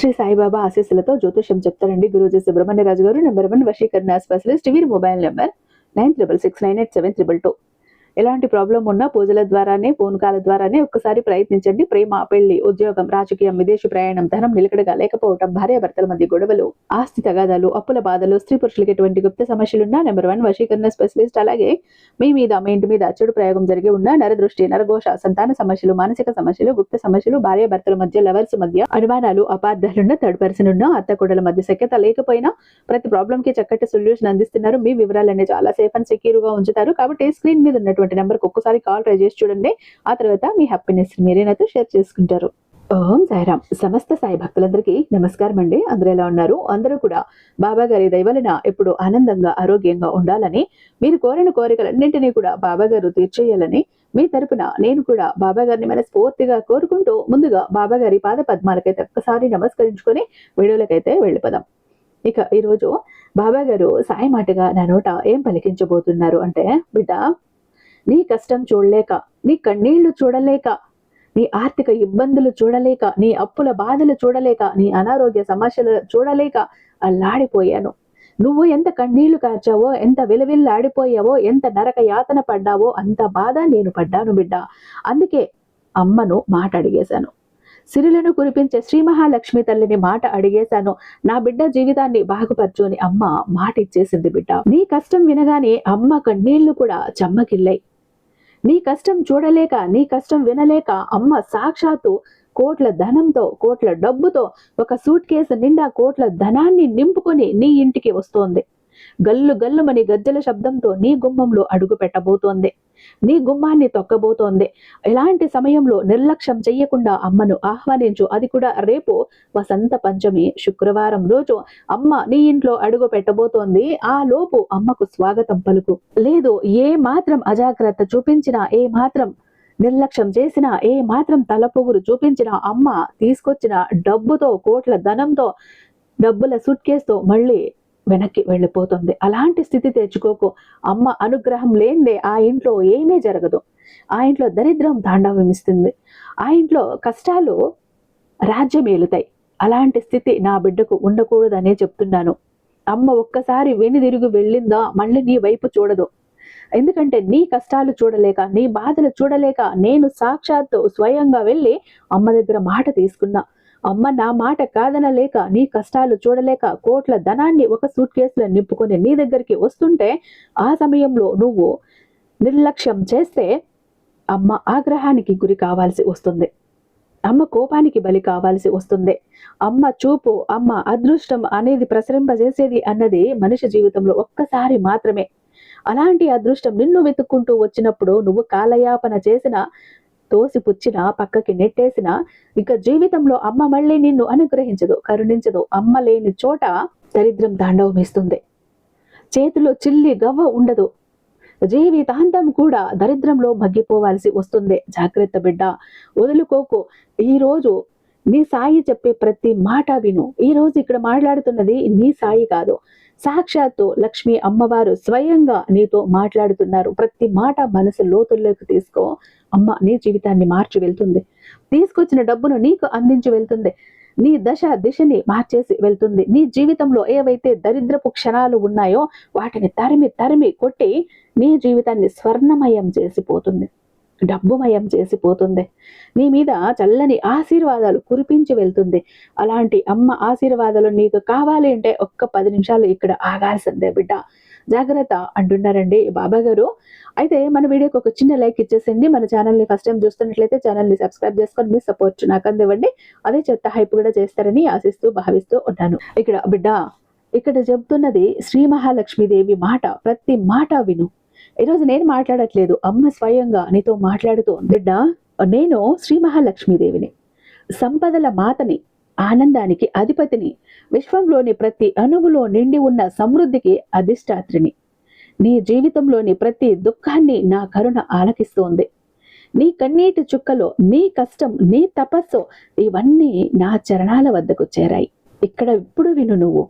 శ్రీ సాయిబాబా ఆశీస్సులతో జ్యోతిష్యం చెప్తారండి గురూజీ సుబ్రహ్మణ్యరాజు గారు. నెంబర్ 1 వశీకరణ స్పెషలిస్ట్. వీరి మొబైల్ నెంబర్ 96698722. ఎలాంటి ప్రాబ్లం ఉన్నా పూజల ద్వారానే, ఫోన్ కాల ద్వారానే ఒక్కసారి ప్రయత్నించండి. ప్రేమ, పెళ్లి, ఉద్యోగం, రాజకీయం, విదేశీ ప్రయాణం, ధనం నిలకడగా లేకపోవటం, భార్యాభర్తల మధ్య గొడవలు, ఆస్తి తగాదాలు, అప్పుల బాధలు, స్త్రీ పురుషులకి ఎటువంటి గుప్త సమస్యలున్నా నెంబర్ 1 వశీకరణ స్పెషలిస్ట్. అలాగే మీ ఇంటి మీద చెడు ప్రయోగం జరిగి ఉన్న నరదృష్టి, నరఘోష, సంతాన సమస్యలు, మానసిక సమస్యలు, గుప్త సమస్యలు, భార్యాభర్తల మధ్య, లవర్స్ మధ్య అనుమానాలు, అపార్థాలున్న, థర్డ్ పర్సన్ ఉన్న, అత్త కోడల మధ్య సఖ్యత లేకపోయినా ప్రతి ప్రాబ్లం కి చక్కటి సొల్యూషన్ అందిస్తున్నారు. మీ వివరాలన్నీ చాలా సేఫ్ అండ్ సెక్యూర్ గా ఉంచుతారు. కాబట్టి స్క్రీన్ మీద ఉన్నటువంటి నెంబర్ కు ఒక్కసారి కాల్ ట్రై చేసి చూడండి. ఆ తర్వాత మీ హ్యాపీనెస్ మీరే నాతో షేర్ చేసుకుంటారు. ఓం సాయిరామ్. సమస్త సాయి భక్తులందరికీ నమస్కారం అండి. అందరూ ఎలా ఉన్నారు? అందరూ కూడా బాబా గారి దయవలన ఎప్పుడు ఆనందంగా, ఆరోగ్యంగా ఉండాలని, మీరు కోరిన కోరికలన్నింటినీ కూడా బాబా గారు తీర్చేయాలని మీ తరపున నేను కూడా బాబా గారిని మనస్ఫూర్తిగా కోరుకుంటూ ముందుగా బాబా గారి పాద పద్మాలకైతే ఒక్కసారి నమస్కరించుకొని వీడియోలకైతే వెళ్ళిపోదాం. ఇక ఈరోజు బాబా గారు సాయి మాటగా నా నోట ఏం పలికించబోతున్నారు అంటే, బిడ్డ, నీ కష్టం చూడలేక, నీ కన్నీళ్లు చూడలేక, నీ ఆర్థిక ఇబ్బందులు చూడలేక, నీ అప్పుల బాధలు చూడలేక, నీ అనారోగ్య సమస్యలు చూడలేక అల్లాడిపోయాను. నువ్వు ఎంత కన్నీళ్లు కార్చావో, ఎంత విలవిల్లాడిపోయావో, ఎంత నరక యాతన పడ్డావో అంత బాధ నేను పడ్డాను బిడ్డ. అందుకే అమ్మను మాట అడిగేశాను. సిరులను కురిపించే శ్రీ మహాలక్ష్మి తల్లిని మాట అడిగేశాను. నా బిడ్డ జీవితాన్ని బాగుపరచు అని అమ్మ మాట ఇచ్చేసింది బిడ్డ. నీ కష్టం వినగానే అమ్మ కన్నీళ్లు కూడా చెమ్మకిల్లాయి. నీ కష్టం చూడలేక, నీ కష్టం వినలేక అమ్మ సాక్షాత్తు కోట్ల ధనంతో, కోట్ల డబ్బుతో, ఒక సూట్ కేసు నిండా కోట్ల ధనాన్ని నింపుకొని నీ ఇంటికి వస్తోంది. గల్లు గల్లుమని గజ్జల శబ్దంతో నీ గుమ్మంలో అడుగు పెట్టబోతోంది. నీ గుమ్మాన్ని తొక్కబోతోంది. ఇలాంటి సమయంలో నిర్లక్ష్యం చెయ్యకుండా అమ్మను ఆహ్వానించు. అది కూడా రేపు వసంత పంచమి శుక్రవారం రోజు అమ్మ నీ ఇంట్లో అడుగు పెట్టబోతోంది. ఆ లోపు అమ్మకు స్వాగతం పలుకు. లేదు, ఏ మాత్రం అజాగ్రత్త చూపించినా, ఏ మాత్రం నిర్లక్ష్యం చేసినా, ఏ మాత్రం తలపొగురు చూపించినా అమ్మ తీసుకొచ్చిన డబ్బుతో, కోట్ల ధనంతో, డబ్బుల సూట్ కేసుతో మళ్ళీ వెనక్కి వెళ్ళిపోతుంది. అలాంటి స్థితి తెచ్చుకోకు. అమ్మ అనుగ్రహం లేనిదే ఆ ఇంట్లో ఏమీ జరగదు. ఆ ఇంట్లో దరిద్రం తాండవమిస్తుంది. ఆ ఇంట్లో కష్టాలు రాజ్యమేలుతాయి. అలాంటి స్థితి నా బిడ్డకు ఉండకూడదనే చెప్తున్నాను. అమ్మ ఒక్కసారి వెనుదిరిగి వెళ్ళిందా మళ్ళీ నీ వైపు చూడదు. ఎందుకంటే నీ కష్టాలు చూడలేక, నీ బాధలు చూడలేక నేను సాక్షాత్తు స్వయంగా వెళ్ళి అమ్మ దగ్గర మాట తీసుకున్నా. అమ్మ నా మాట కాదనలేక, నీ కష్టాలు చూడలేక కోట్ల ధనాన్ని ఒక సూట్ కేసులో నింపుకొని నీ దగ్గరికి వస్తుంటే, ఆ సమయంలో నువ్వు నిర్లక్ష్యం చేస్తే అమ్మ ఆగ్రహానికి గురి కావాల్సి వస్తుంది. అమ్మ కోపానికి బలి కావాల్సి వస్తుంది. అమ్మ చూపు, అమ్మ అదృష్టం అనేది ప్రసరింపజేసేది అన్నది మనిషి జీవితంలో ఒక్కసారి మాత్రమే. అలాంటి అదృష్టం నిన్ను వెతుక్కుంటూ వచ్చినప్పుడు నువ్వు కాలయాపన చేసిన, తోసిపుచ్చినా, పక్కకి నెట్టేసినా ఇక జీవితంలో అమ్మ మళ్ళీ నిన్ను అనుగ్రహించదు, కరుణించదు. అమ్మ లేని చోట దరిద్రం తాండవమిస్తుంది. చేతిలో చిల్లి గవ్వ ఉండదు. జీవితాంతం కూడా దరిద్రంలో మగ్గిపోవాల్సి వస్తుంది. జాగ్రత్త బిడ్డ, వదులుకోకు. ఈరోజు నీ సాయి చెప్పే ప్రతి మాట విను. ఈ రోజు ఇక్కడ మాట్లాడుతున్నది నీ సాయి కాదు, సాక్షాత్తు లక్ష్మి అమ్మవారు స్వయంగా నీతో మాట్లాడుతున్నారు. ప్రతి మాట మనసు లోతుల్లోకి తీసుకో. అమ్మ నీ జీవితాన్ని మార్చి వెళ్తుంది. తీసుకొచ్చిన డబ్బును నీకు అందించి వెళ్తుంది. నీ దిశని మార్చేసి వెళ్తుంది. నీ జీవితంలో ఏవైతే దరిద్రపు క్షణాలు ఉన్నాయో వాటిని తరిమి తరిమి కొట్టి నీ జీవితాన్ని స్వర్ణమయం చేసిపోతుంది, డబ్బుమయం చేసిపోతుంది. నీ మీద చల్లని ఆశీర్వాదాలు కురిపించి వెళ్తుంది. అలాంటి అమ్మ ఆశీర్వాదాలు నీకు కావాలి అంటే ఒక్క 10 నిమిషాలు ఇక్కడ ఆగాల్సిందే బిడ్డ. జాగ్రత్త అంటున్నారండి బాబా గారు. అయితే మన వీడియోకి ఒక చిన్న లైక్ ఇచ్చేసింది. మన ఛానల్ని ఫస్ట్ టైం చూస్తున్నట్లయితే ఛానల్ని సబ్స్క్రైబ్ చేసుకొని మీ సపోర్ట్ నాకు అందివ్వండి. అదే చెత్త హైప్ కూడా చేస్తారని ఆశిస్తూ భావిస్తూ ఉన్నాను. ఇక్కడ బిడ్డ, ఇక్కడ చెప్తున్నది శ్రీ మహాలక్ష్మీదేవి మాట. ప్రతి మాట విను. ఈరోజు నేను మాట్లాడట్లేదు, అమ్మ స్వయంగా నీతో మాట్లాడుతూ, బిడ్డ, నేను శ్రీ మహాలక్ష్మీదేవిని, సంపదల మాతని, ఆనందానికి అధిపతిని, విశ్వంలోని ప్రతి అణువులో నిండి ఉన్న సమృద్ధికి అధిష్టాత్రిని. నీ జీవితంలోని ప్రతి దుఃఖాన్ని నా కరుణ ఆలకిస్తోంది. నీ కన్నీటి చుక్కలో, నీ కష్టం, నీ తపస్సు ఇవన్నీ నా చరణాల వద్దకు చేరాయి. ఇక్కడ ఇప్పుడు విను. నువ్వు,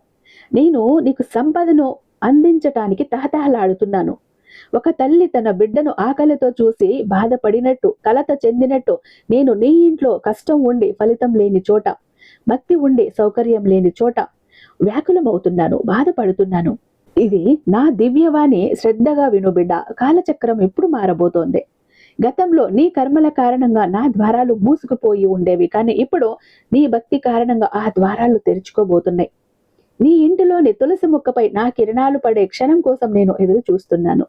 నేను నీకు సంపదను అందించటానికి తహతహలాడుతున్నాను. ఒక తల్లి తన బిడ్డను ఆకలితో చూసి బాధపడినట్టు, కలత చెందినట్టు నేను నీ ఇంట్లో కష్టం ఉండి ఫలితం లేని చోట, భక్తి ఉండి సౌకర్యం లేని చోట వ్యాకులమవుతున్నాను, బాధపడుతున్నాను. ఇది నా దివ్యవాణి శ్రద్ధగా విను బిడ్డ. కాలచక్రం ఎప్పుడు మారబోతోంది. గతంలో నీ కర్మల కారణంగా నా ద్వారాలు మూసుకుపోయి ఉండేవి, కానీ ఇప్పుడు నీ భక్తి కారణంగా ఆ ద్వారాలు తెరుచుకోబోతున్నాయి. నీ ఇంటిలోని తులసి మొక్కపై నా కిరణాలు పడే క్షణం కోసం నేను ఎదురు చూస్తున్నాను.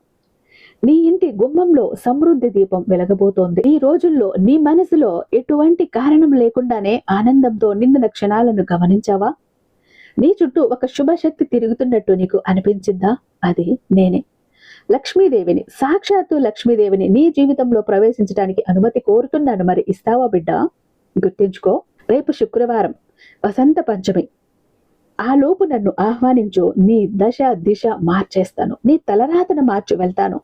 నీ ఇంటి గుమ్మంలో సమృద్ధి దీపం వెలగబోతోంది. ఈ రోజుల్లో నీ మనసులో ఎటువంటి కారణం లేకుండానే ఆనందంతో నిండిన క్షణాలను గమనించావా? నీ చుట్టూ ఒక శుభశక్తి తిరుగుతున్నట్టు నీకు అనిపించిందా? అది నేనే, లక్ష్మీదేవిని. సాక్షాత్తు లక్ష్మీదేవిని నీ జీవితంలో ప్రవేశించడానికి అనుమతి కోరుతున్నాను. మరి ఇస్తావా బిడ్డ? గుర్తించుకో, రేపు శుక్రవారం, వసంత పంచమి. ఆ లోపు నన్ను ఆహ్వానించు. నీ దశ దిశ మార్చేస్తాను. నీ తలరాతను మార్చి వెళ్తాను.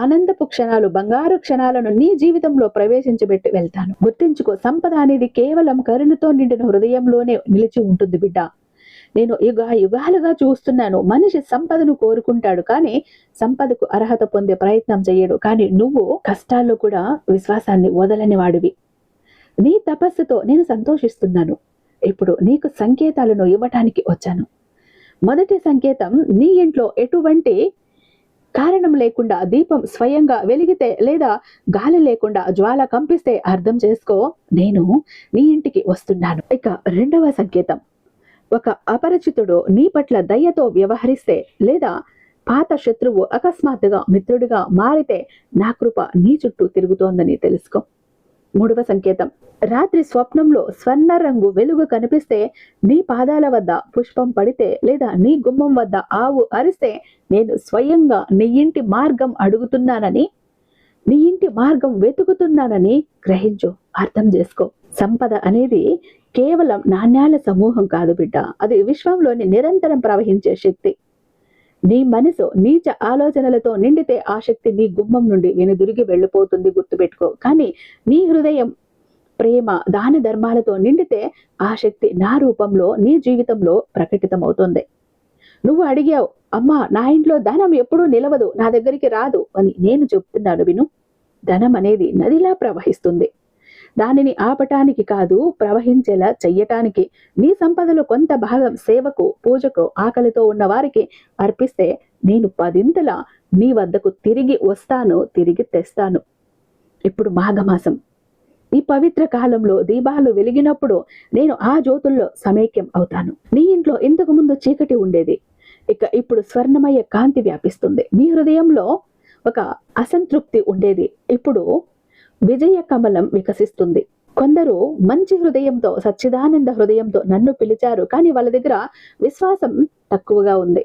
ఆనందపు క్షణాలు, బంగారు క్షణాలను నీ జీవితంలో ప్రవేశించబెట్టి వెళ్తాను. గుర్తించుకో, సంపద అనేది కేవలం కరుణతో నిండిన హృదయంలోనే నిలిచి ఉంటుంది బిడ్డ. నేను యుగాలుగా చూస్తున్నాను. మనిషి సంపదను కోరుకుంటాడు, కానీ సంపదకు అర్హత పొందే ప్రయత్నం చేయడు. కానీ నువ్వు కష్టాల్లో కూడా విశ్వాసాన్ని వదలని వాడివి. నీ తపస్సుతో నేను సంతోషిస్తున్నాను. ఇప్పుడు నీకు సంకేతాలను ఇవ్వటానికి వచ్చాను. మొదటి సంకేతం, నీ ఇంట్లో ఎటువంటి కారణం లేకుండా దీపం స్వయంగా వెలిగితే లేదా గాలి లేకుండా జ్వాల కంపిస్తే అర్థం చేసుకో, నేను నీ ఇంటికి వస్తున్నాను. ఇక రెండవ సంకేతం, ఒక అపరిచితుడు నీ పట్ల దయ్యతో వ్యవహరిస్తే లేదా పాత శత్రువు అకస్మాత్తుగా మిత్రుడిగా మారితే నా కృప నీ చుట్టూ తిరుగుతోందని తెలుసుకో. మూడవ సంకేతం, రాత్రి స్వప్నంలో స్వర్ణ రంగు వెలుగు కనిపిస్తే, నీ పాదాల వద్ద పుష్పం పడితే లేదా నీ గుమ్మం వద్ద ఆవు అరిస్తే నేను స్వయంగా నీ ఇంటి మార్గం అడుగుతున్నానని, నీ ఇంటి మార్గం వెతుకుతున్నానని గ్రహించు, అర్థం చేసుకో. సంపద అనేది కేవలం నాణ్యాల సమూహం కాదు బిడ్డ, అది విశ్వంలోని నిరంతరం ప్రవహించే శక్తి. నీ మనసు నీచ ఆలోచనలతో నిండితే ఆ శక్తి నీ గుమ్మం నుండి వెనుదిరిగి వెళ్ళిపోతుంది, గుర్తుపెట్టుకో. కానీ నీ హృదయం ప్రేమ, దాన ధర్మాలతో నిండితే ఆ శక్తి నా రూపంలో నీ జీవితంలో ప్రకటితమవుతుంది. నువ్వు అడిగావు, అమ్మా నా ఇంట్లో ధనం ఎప్పుడూ నిలవదు, నా దగ్గరికి రాదు అని. నేను చెప్తున్నాను విను. ధనం అనేది నదిలా ప్రవహిస్తుంది. దానిని ఆపటానికి కాదు, ప్రవహించేలా చెయ్యటానికి. నీ సంపదలో కొంత భాగం సేవకు, పూజకు, ఆకలితో ఉన్న వారికి అర్పిస్తే నేను 10ంతల నీ వద్దకు తిరిగి వస్తాను, తిరిగి తెస్తాను. ఇప్పుడు మాఘమాసం, ఈ పవిత్ర కాలంలో దీపాలు వెలిగినప్పుడు నేను ఆ జ్యోతుల్లో సమైక్యం అవుతాను. నీ ఇంట్లో ఇంతకు ముందు చీకటి ఉండేది, ఇక ఇప్పుడు స్వర్ణమయ కాంతి వ్యాపిస్తుంది. నీ హృదయంలో ఒక అసంతృప్తి ఉండేది, ఇప్పుడు విజయ కమలం వికసిస్తుంది. కొందరు మంచి హృదయంతో, సచ్చిదానంద హృదయంతో నన్ను పిలిచారు, కానీ వాళ్ళ దగ్గర విశ్వాసం తక్కువగా ఉంది.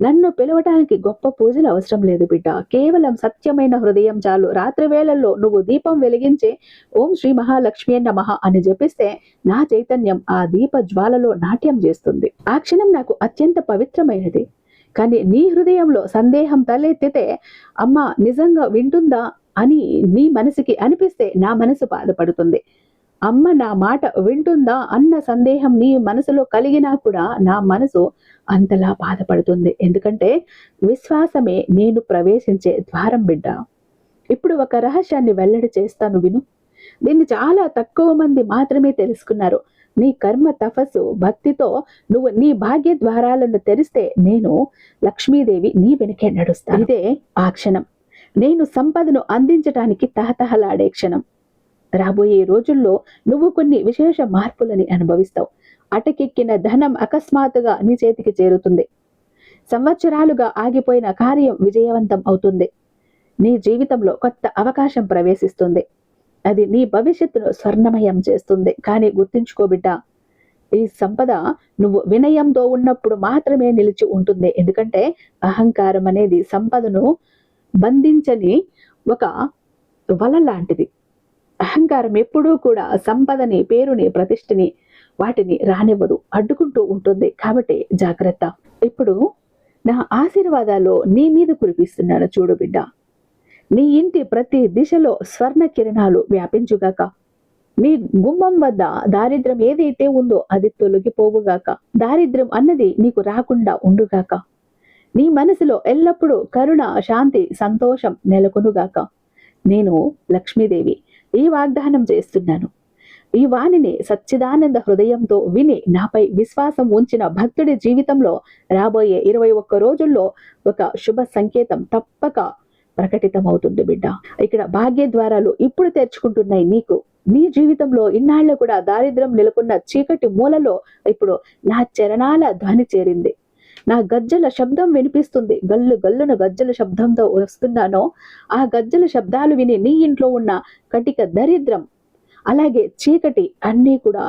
నన్ను పిలవటానికి గొప్ప పూజలు అవసరం లేదు బిడ్డ, కేవలం సత్యమైన హృదయం చాలు. రాత్రి వేళల్లో నువ్వు దీపం వెలిగించి ఓం శ్రీ మహాలక్ష్మి నమః అని జపిస్తే నా చైతన్యం ఆ దీప జ్వాలలో నాట్యం చేస్తుంది. ఆ క్షణం నాకు అత్యంత పవిత్రమైనది. కానీ నీ హృదయంలో సందేహం తలెత్తితే, అమ్మ నిజంగా వింటుందా అని నీ మనసుకి అనిపిస్తే నా మనసు బాధపడుతుంది. అమ్మ నా మాట వింటుందా అన్న సందేహం నీ మనసులో కలిగినా కూడా నా మనసు అంతలా బాధపడుతుంది. ఎందుకంటే విశ్వాసమే నేను ప్రవేశించే ద్వారం బిడ్డ. ఇప్పుడు ఒక రహస్యాన్ని వెల్లడి చేస్తాను విను. దీన్ని చాలా తక్కువ మంది మాత్రమే తెలుసుకున్నారు. నీ కర్మ, తపస్సు, భక్తితో నువ్వు నీ భాగ్య ద్వారాలను తెరిస్తే నేను లక్ష్మీదేవి నీ వెనుకే నడుస్తాను. ఇదే ఆ క్షణం, నేను సంపదను అందించటానికి తహతహలాడే క్షణం. రాబోయే రోజుల్లో నువ్వు కొన్ని విశేష మార్పులని అనుభవిస్తావు. అటకెక్కిన ధనం అకస్మాత్తుగా నీ చేతికి చేరుతుంది. సంవత్సరాలుగా ఆగిపోయిన కార్యం విజయవంతం అవుతుంది. నీ జీవితంలో కొత్త అవకాశం ప్రవేశిస్తుంది. అది నీ భవిష్యత్తును స్వర్ణమయం చేస్తుంది. కానీ గుర్తుంచుకో బిడ్డ, ఈ సంపద నువ్వు వినయంతో ఉన్నప్పుడు మాత్రమే నిలిచి ఉంటుంది. ఎందుకంటే అహంకారం అనేది సంపదను బంధించని ఒక వల లాంటిది. అహంకారం ఎప్పుడూ కూడా సంపదని, పేరుని, ప్రతిష్టని వాటిని రానివ్వదు, అడ్డుకుంటూ ఉంటుంది. కాబట్టి జాగ్రత్త. ఇప్పుడు నా ఆశీర్వాదాలు నీ మీద కురిపిస్తున్నాను చూడు బిడ్డ. నీ ఇంటి ప్రతి దిశలో స్వర్ణ కిరణాలు వ్యాపించుగాక. నీ గుమ్మం వద్ద దారిద్ర్యం ఏదైతే ఉందో అది తొలగిపోవుగాక. దారిద్ర్యం అన్నది నీకు రాకుండా ఉండుగాక. నీ మనసులో ఎల్లప్పుడూ కరుణ, శాంతి, సంతోషం నెలకొనుగాక. నేను లక్ష్మీదేవి ఈ వాగ్దానం చేస్తున్నాను. ఈ వాణిని సచ్చిదానంద హృదయంతో విని నాపై విశ్వాసం ఉంచిన భక్తుడి జీవితంలో రాబోయే 21 రోజుల్లో ఒక శుభ సంకేతం తప్పక ప్రకటితమవుతుంది బిడ్డ. ఇక్కడ భాగ్య ద్వారాలు ఇప్పుడు తెరుచుకుంటున్నాయి నీకు. నీ జీవితంలో ఇన్నాళ్ళు కూడా దారిద్ర్యం నెలకొన్న చీకటి మూలలో ఇప్పుడు నా చరణాల ధ్వని చేరింది. నా గజ్జల శబ్దం వినిపిస్తుంది. గల్లు గల్లున గజ్జల శబ్దంతో వస్తున్నానో ఆ గజ్జల శబ్దాలు విని నీ ఇంట్లో ఉన్న కటిక దరిద్రం అలాగే చీకటి అన్నీ కూడా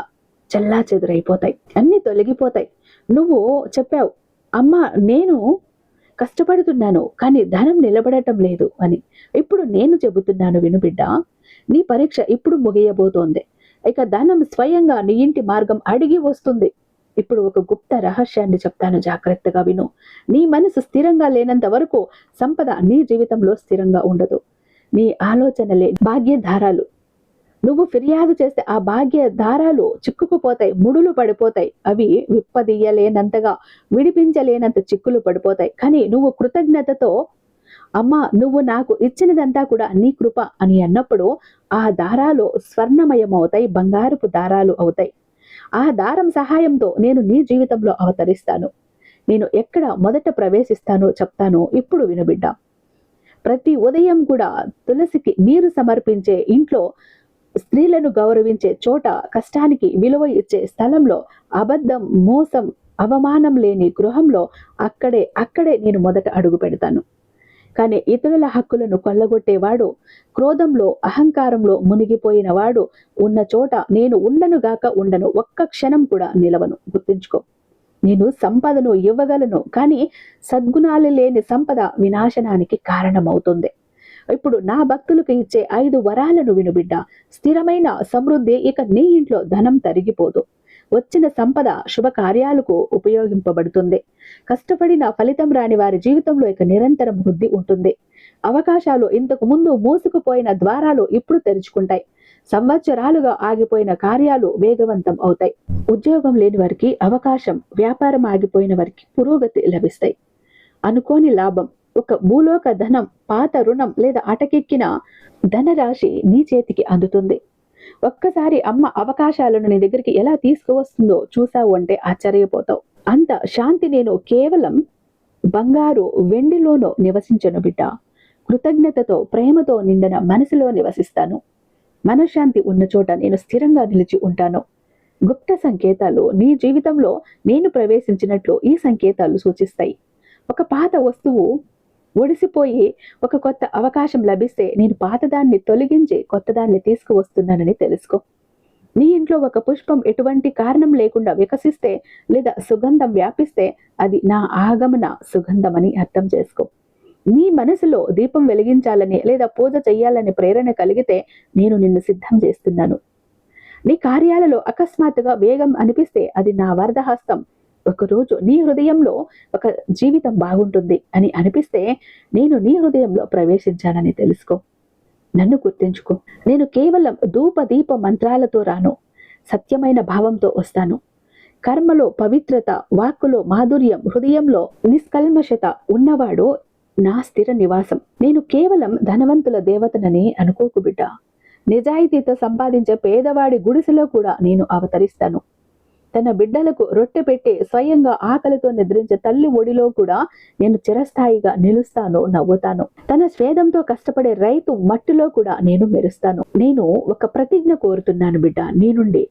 చల్లా చెదురైపోతాయి, అన్నీ తొలగిపోతాయి. నువ్వు చెప్పావు, అమ్మా నేను కష్టపడుతున్నాను కానీ ధనం నిలబడటం లేదు అని. ఇప్పుడు నేను చెబుతున్నాను విను బిడ్డ, నీ పరీక్ష ఇప్పుడు ముగియబోతోంది. ఇక ధనం స్వయంగా నీ ఇంటి మార్గం అడిగి వస్తుంది. ఇప్పుడు ఒక గుప్త రహస్యాన్ని చెప్తాను, జాగ్రత్తగా విను. నీ మనసు స్థిరంగా లేనంత వరకు సంపద నీ జీవితంలో స్థిరంగా ఉండదు. నీ ఆలోచనలే భాగ్య దారాలు. నువ్వు ఫిర్యాదు చేస్తే ఆ భాగ్య దారాలు చిక్కుకుపోతాయి, ముడులు పడిపోతాయి. అవి విప్పదీయలేనంతగా, విడిపించలేనంత చిక్కులు పడిపోతాయి. కానీ నువ్వు కృతజ్ఞతతో, అమ్మా నువ్వు నాకు ఇచ్చినదంతా కూడా నీ కృప అని అన్నప్పుడు ఆ దారాలు స్వర్ణమయమవుతాయి, బంగారపు దారాలు అవుతాయి. ఆ దారం సహాయంతో నేను నీ జీవితంలో అవతరిస్తాను. నేను ఎక్కడ మొదట ప్రవేశిస్తానో చెప్తాను, ఇప్పుడు వినుబిడ్డ. ప్రతి ఉదయం కూడా తులసికి నీరు సమర్పించే ఇంట్లో, స్త్రీలను గౌరవించే చోట, కష్టానికి విలువ ఇచ్చే స్థలంలో, అబద్ధం, మోసం, అవమానం లేని గృహంలో అక్కడే నేను మొదట అడుగు పెడతాను. కానీ ఇతరుల హక్కులను కొల్లగొట్టేవాడు, క్రోధంలో అహంకారంలో మునిగిపోయిన వాడు ఉన్న చోట నేను ఉండను, ఒక్క క్షణం కూడా నిలవను. గుర్తుంచుకో, నేను సంపదను ఇవ్వగలను, కానీ సద్గుణాలు లేని సంపద వినాశనానికి కారణమవుతుంది. ఇప్పుడు నా భక్తులకు ఇచ్చే 5 వరాలను వినుబిడ్డ. స్థిరమైన సమృద్ధి. ఇక నీ ఇంట్లో ధనం తరిగిపోదు. వచ్చిన సంపద శుభకార్యాలకు ఉపయోగింపబడుతుంది. కష్టపడిన ఫలితం రాని వారి జీవితంలో ఇక నిరంతరం వృద్ధి ఉంటుంది. అవకాశాలు, ఇంతకు ముందు మూసుకుపోయిన ద్వారాలు ఇప్పుడు తెరుచుకుంటాయి. సంవత్సరాలుగా ఆగిపోయిన కార్యాలు వేగవంతం అవుతాయి. ఉద్యోగం లేని వారికి అవకాశం, వ్యాపారం ఆగిపోయిన వారికి పురోగతి లభిస్తాయి. అనుకోని లాభం, ఒక భూలోక ధనం, పాత రుణం లేదా అటకెక్కిన ధనరాశి నీ చేతికి అందుతుంది. ఒక్కసారి అమ్మ అవకాశాలను నీ దగ్గరికి ఎలా తీసుకువస్తుందో చూసావు అంటే ఆశ్చర్యపోతావు. అంత శాంతి నేను కేవలం బంగారు, వెండిలోనో నివసించను బిడ్డ. కృతజ్ఞతతో, ప్రేమతో నిండిన మనసులో నివసిస్తాను. మనశ్శాంతి ఉన్న చోట నేను స్థిరంగా నిలిచి ఉంటాను. గుప్త సంకేతాలు నీ జీవితంలో నేను ప్రవేశించినట్లు ఈ సంకేతాలు సూచిస్తాయి. ఒక పాత వస్తువు ఒడిసిపోయి ఒక కొత్త అవకాశం లభిస్తే నేను పాతదాన్ని తొలగించి కొత్తదాన్ని తీసుకువస్తున్నానని తెలుసుకో. నీ ఇంట్లో ఒక పుష్పం ఎటువంటి కారణం లేకుండా వికసిస్తే లేదా సుగంధం వ్యాపిస్తే అది నా ఆగమన సుగంధమని అర్థం చేసుకో. నీ మనసులో దీపం వెలిగించాలని లేదా పూజ చెయ్యాలని ప్రేరణ కలిగితే నేను నిన్ను సిద్ధం చేస్తున్నాను. నీ కార్యాలలో అకస్మాత్తుగా వేగం అనిపిస్తే అది నా వరదహస్తం. ఒకరోజు నీ హృదయంలో ఒక జీవితం బాగుంటుంది అని అనిపిస్తే నేను నీ హృదయంలో ప్రవేశించానని తెలుసుకో. నన్ను గుర్తించుకో. నేను కేవలం ధూపదీప మంత్రాలతో రాను, సత్యమైన భావంతో వస్తాను. కర్మలో పవిత్రత, వాక్కులో మాధుర్యం, హృదయంలో నిష్కల్మషత ఉన్నవాడు నా స్థిర నివాసం. నేను కేవలం ధనవంతుల దేవతనని అనుకోకు బిడ్డ. నిజాయితీతో సంపాదించే పేదవాడి గుడిసెలో కూడా నేను అవతరిస్తాను. తన బిడ్డలకు రొట్టె పెట్టి స్వయంగా ఆకలితో నిద్రించే తల్లి ఒడిలో కూడా నేను చిరస్థాయిగా నిలుస్తాను, నవ్వుతాను. తన స్వేదంతో కష్టపడే రైతు మట్టిలో కూడా నేను మెరుస్తాను. నేను ఒక ప్రతిజ్ఞ కోరుతున్నాను బిడ్డ నీ నుండి.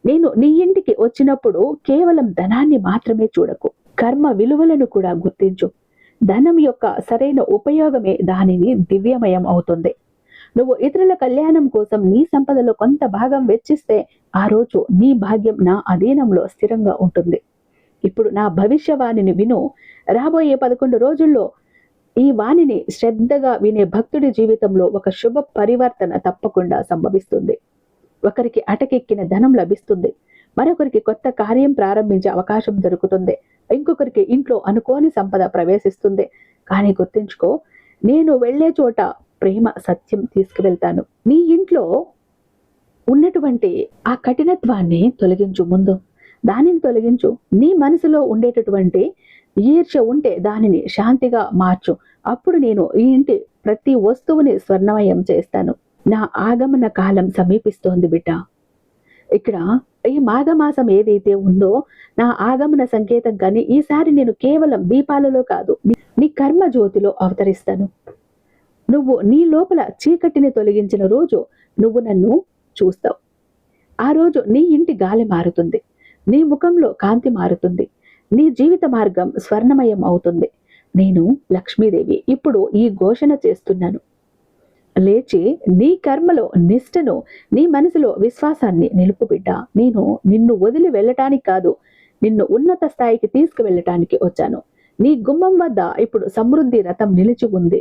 నేను నీ ఇంటికి వచ్చినప్పుడు కేవలం ధనాన్ని మాత్రమే చూడకు, కర్మ విలువలను కూడా గుర్తించు. ధనం యొక్క సరైన ఉపయోగమే దానిని దివ్యమయం అవుతుంది. నువ్వు ఇతరుల కళ్యాణం కోసం నీ సంపదలో కొంత భాగం వెచ్చిస్తే ఆ రోజు నీ భాగ్యం నా అధీనంలో స్థిరంగా ఉంటుంది. ఇప్పుడు నా భవిష్యవాణిని విను. రాబోయే 11 రోజుల్లో ఈ వాణిని శ్రద్ధగా వినే భక్తుడి జీవితంలో ఒక శుభ పరివర్తన తప్పకుండా సంభవిస్తుంది. ఒకరికి అటకెక్కిన ధనం లభిస్తుంది, మరొకరికి కొత్త కార్యం ప్రారంభించే అవకాశం దొరుకుతుంది, ఇంకొకరికి ఇంట్లో అనుకోని సంపద ప్రవేశిస్తుంది. కానీ గుర్తుంచుకో, నేను వెళ్లే చోట ప్రేమ, సత్యం తీసుకువెళ్తాను. నీ ఇంట్లో ఉన్నటువంటి ఆ కఠినత్వాన్ని తొలగించు. ముందు దానిని తొలగించు. నీ మనసులో ఉండేటటువంటి ఈర్ష్య ఉంటే దానిని శాంతిగా మార్చు. అప్పుడు నేను ఈ ఇంటి ప్రతి వస్తువుని స్వర్ణమయం చేస్తాను. నా ఆగమన కాలం సమీపిస్తోంది బిడ్డ. ఇక్కడ ఈ మాఘమాసం ఏదైతే ఉందో నా ఆగమన సంకేతం కానీ ఈసారి నేను కేవలం దీపాలలో కాదు నీ కర్మ జ్యోతిలో అవతరిస్తాను. నువ్వు నీ లోపల చీకటిని తొలగించిన రోజు నువ్వు నన్ను చూస్తావు. ఆ రోజు నీ ఇంటి గాలి మారుతుంది, నీ ముఖంలో కాంతి మారుతుంది, నీ జీవిత మార్గం స్వర్ణమయం అవుతుంది. నేను లక్ష్మీదేవి ఇప్పుడు ఈ ఘోషణ చేస్తున్నాను. లేచి నీ కర్మలో నిష్ఠను, నీ మనసులో విశ్వాసాన్ని నిలుపు బిడ్డ. నేను నిన్ను వదిలి వెళ్ళటానికి కాదు, నిన్ను ఉన్నత స్థాయికి తీసుకువెళ్ళటానికి వచ్చాను. నీ గుమ్మం వద్ద ఇప్పుడు సమృద్ధి రథం నిలిచి ఉంది.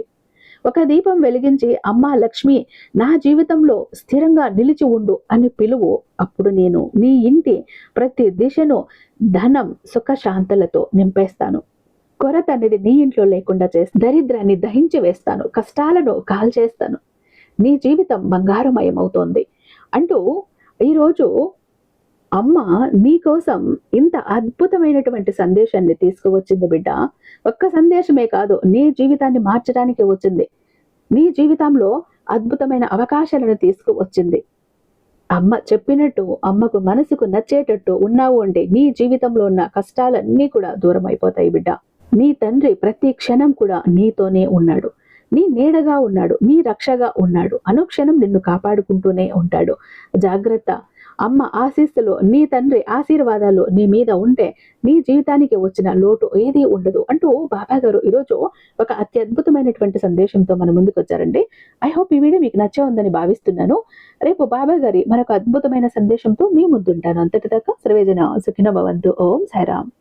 ఒక దీపం వెలిగించి అమ్మా లక్ష్మి నా జీవితంలో స్థిరంగా నిలిచి ఉండు అని పిలువు. అప్పుడు నేను నీ ఇంటి ప్రతి దిశను ధనం సుఖశాంతులతో నింపేస్తాను. కొరత అనేది నీ ఇంట్లో లేకుండా చేస్తాను. దరిద్రాన్ని దహించి వేస్తాను, కష్టాలను కాల్చేస్తాను. నీ జీవితం బంగారుమయం అవుతోంది అంటూ ఈరోజు అమ్మ నీ కోసం ఇంత అద్భుతమైనటువంటి సందేశాన్ని తీసుకువచ్చింది బిడ్డ. ఒక్క సందేశమే కాదు, నీ జీవితాన్ని మార్చడానికి వచ్చింది. నీ జీవితంలో అద్భుతమైన అవకాశాలను తీసుకువచ్చింది. అమ్మ చెప్పినట్టు అమ్మకు మనసుకు నచ్చేటట్టు ఉన్నావు అంటే నీ జీవితంలో ఉన్న కష్టాలన్నీ కూడా దూరం అయిపోతాయి బిడ్డ. నీ తండ్రి ప్రతి క్షణం కూడా నీతోనే ఉన్నాడు, నీ నీడగా ఉన్నాడు, నీ రక్షగా ఉన్నాడు. అనుక్షణం నిన్ను కాపాడుకుంటూనే ఉంటాడు. జాగ్రత్త. అమ్మ ఆశీస్సులు, నీ తండ్రి ఆశీర్వాదాలు నీ మీద ఉంటే నీ జీవితానికి వచ్చిన లోటు ఏదీ ఉండదు అంటూ బాబా గారు ఈరోజు ఒక అత్యద్భుతమైనటువంటి సందేశంతో మన ముందుకు వచ్చారండి. ఐ హోప్ ఈ వీడియో మీకు నచ్చే ఉందని భావిస్తున్నాను. రేపు బాబా గారి మరొక అద్భుతమైన సందేశంతో మీ ముందుంటాను. అంతటిదాకా సర్వేజన సుఖినో భవంతు. ఓం సాయిరామ్.